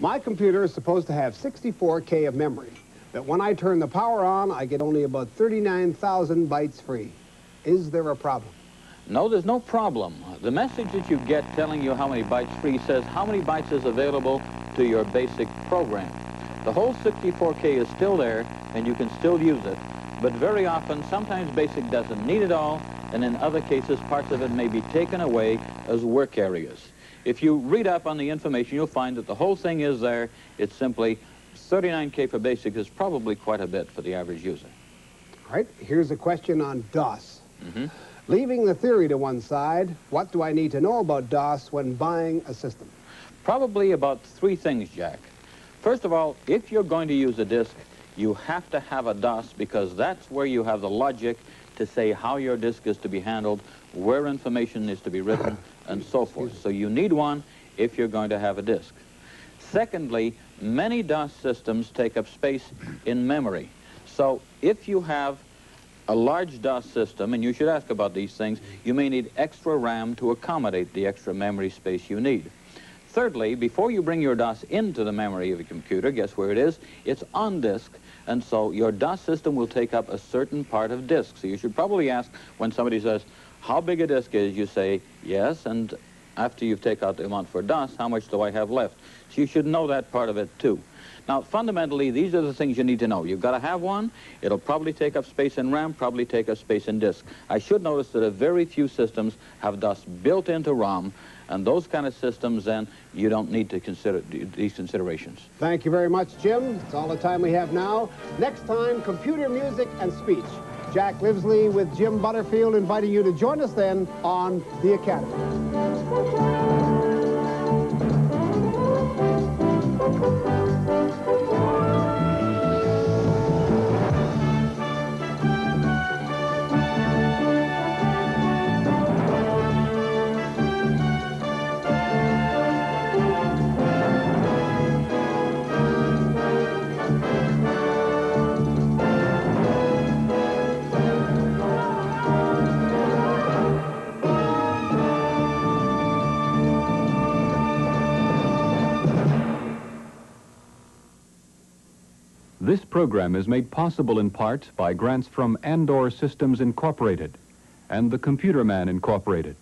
My computer is supposed to have 64K of memory, but when I turn the power on, I get only about 39,000 bytes free. Is there a problem? No, there's no problem. The message that you get telling you how many bytes free says how many bytes is available to your basic program. The whole 64K is still there, and you can still use it. But very often, sometimes BASIC doesn't need it all, and in other cases, parts of it may be taken away as work areas. If you read up on the information, you'll find that the whole thing is there. It's simply 39K for BASIC is probably quite a bit for the average user. All right, here's a question on DOS. Leaving the theory to one side, what do I need to know about DOS when buying a system? Probably about 3 things, Jack. First of all, if you're going to use a disk, you have to have a DOS because that's where you have the logic to say how your disk is to be handled, where information is to be written, and so forth. So you need one if you're going to have a disk. Secondly, many DOS systems take up space in memory. So if you have a large DOS system, and you should ask about these things, you may need extra RAM to accommodate the extra memory space you need. Thirdly, before you bring your DOS into the memory of your computer, guess where it is? It's on disk, and so your DOS system will take up a certain part of disk. So you should probably ask when somebody says, how big a disk is, you say, yes, and after you've taken out the amount for DOS, how much do I have left? So you should know that part of it, too. Now, fundamentally, these are the things you need to know. You've got to have one. It'll probably take up space in RAM, probably take up space in disk. I should notice that a very few systems have DOS built into ROM, and those kind of systems, then, you don't need to consider these considerations. Thank you very much, Jim. That's all the time we have now. Next time, computer music and speech. Jack Livesley with Jim Butterfield inviting you to join us then on The Academy. This program is made possible in part by grants from Andor Systems Incorporated and the Computer Man Incorporated.